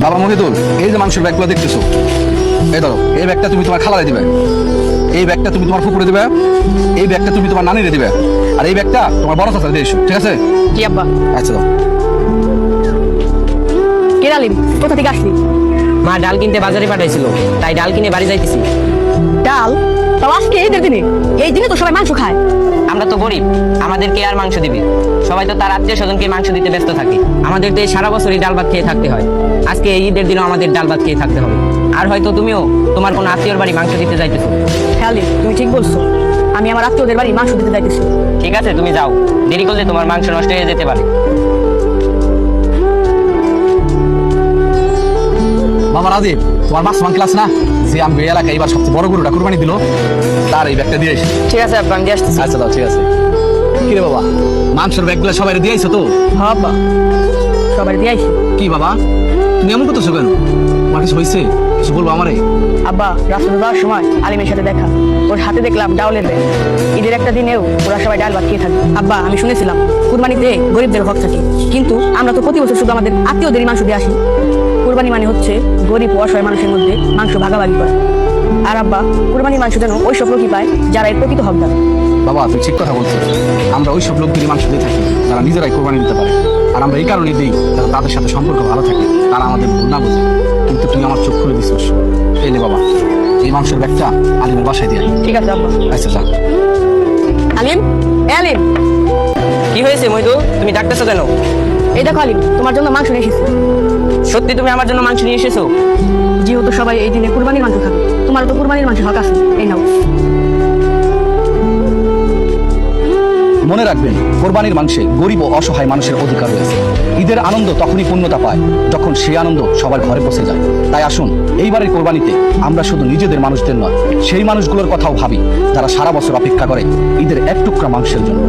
বাবা মহিদুল, এই যে মাংসের ব্যাগগুলো দেখতেছো, এই ধরো, এই ব্যাগটা তুমি তোমার খালারে দিবে, এই ব্যাগটা তুমি তোমার ফুপুরে দিবে, এই ব্যাগটা তুমি তোমার নানিরে দিবে, আর এই ব্যাগটা তোমার বড় চাচারে দিয়ে এসো, ঠিক আছে? জি আব্বা। আচ্ছা দাও। কে আলিম, কোথা থেকে আসলি? মা ডাল কিনতে বাজারে পাঠাইছিল, তাই ডাল কিনে বাড়ি যাইতেছি। ডাল? তাও আজকে ঈদের দিনে? এই দিনে তো সবাই মাংস খায়। আমরা তো গরিব, আমাদের কে আর মাংস দিবে? সবাই তো তার আত্মীয় স্বজনকে মাংস দিতে ব্যস্ত থাকে। আমাদের তো এই সারা বছরই ডাল ভাত খেয়ে থাকতে হয়, আজকে এই ঈদের দিনও আমাদের ডাল ভাত খেয়ে থাকতে হবে। আর হয়তো তুমিও তোমার কোনো আত্মীয়র বাড়ি মাংস দিতে যাইতেছো। হ্যাঁ আলিম, তুমি ঠিক বলছো। আমি আমার আত্মীয়দের বাড়ি মাংস দিতে যাইতেছি। ঠিক আছে, তুমি যাও, দেরি করলে তোমার মাংস নষ্ট হয়ে যেতে পারে। বাবা রাজীব, তোমার মাসমান ক্লাস না, যে আমি এলাকায় এবার সবচেয়ে বড় গরুটা কুরবানি দিল, তার এই ব্যাগটা দিয়ে এসো। ঠিক আছে আব্বা, আমি দিয়ে আসতেছি। আচ্ছা দাও, ঠিক আছে। কি রে বাবা, মাংসের ব্যাগগুলো সবাই দিয়ে আইছো তো? হ্যাঁ আব্বা, সবাই দিয়ে আইছি। কি বাবা, তুমি এমন করতেছো কেন? তোমার কিছু হয়েছে? কিছু বলবো আমারে? আব্বা, রাস্তাতে যাওয়ার সময় আলিমের সাথে দেখা, ওর হাতে দেখলাম ডাউলের ব্যাগ। ঈদের একটা দিনেও ওরা সবাই ডাল ভাত খেয়ে থাকবে। আব্বা, আমি শুনেছিলাম কুরবানিতে গরিবদের হক থাকে, কিন্তু আমরা তো প্রতি বছর শুধু আমাদের আত্মীয়দেরই মাংস দিয়ে আসি। কুরবানি মানে হচ্ছে গরিব ও অসহায় মানুষের মধ্যে মাংস ভাগাভাগি করা। আর আব্বা, কুরবানির মাংস যেন ওই সব লোকই পায় যারা এর প্রকৃত হকদার। বাবা, তুমি ঠিক কথা বলছো। আমরা ওই সব লোকদেরই মাংস দিয়ে থাকি যারা নিজেরাই কোরবানি দিতে পারে। আর আমরা এই কারণেই দিই যাতে তাদের সাথে সম্পর্ক ভালো থাকে, তারা আমাদের ভুল না বোঝে। কিন্তু তুমি আমার চোখ খুলে দিচ্ছিস। এই নে বাবা, এই মাংসের ব্যাগটা আলিমের বাসায় দিয়ে আয়। ঠিক আছে আব্বা। আচ্ছা যা। আলিম, এ আলিম, কি হয়েছে মইদুল, তুমি ডাকতেছো কেন? এই দেখো আলিম, তোমার জন্য মাংস নিয়ে এসেছি। সত্যি তুমি আমার জন্য মাংস নিয়ে এসেছো? যেহেতু সবাই এই দিনে কুরবানির মাংস খাবে, তোমারও তো কুরবানির মাংস হক আছে, এই নাও। মনে রাখবেন, কোরবানির মাংসে গরিব ও অসহায় মানুষের অধিকার রয়েছে। ঈদের আনন্দ তখনই পূর্ণতা পায় যখন সেই আনন্দ সবার ঘরে পৌঁছে যায়। তাই আসুন, এইবারের কোরবানিতে আমরা শুধু নিজেদের মানুষদের নয়, সেই মানুষগুলোর কথাও ভাবি যারা সারা বছর অপেক্ষা করে ঈদের এক টুকরা মাংসের জন্য।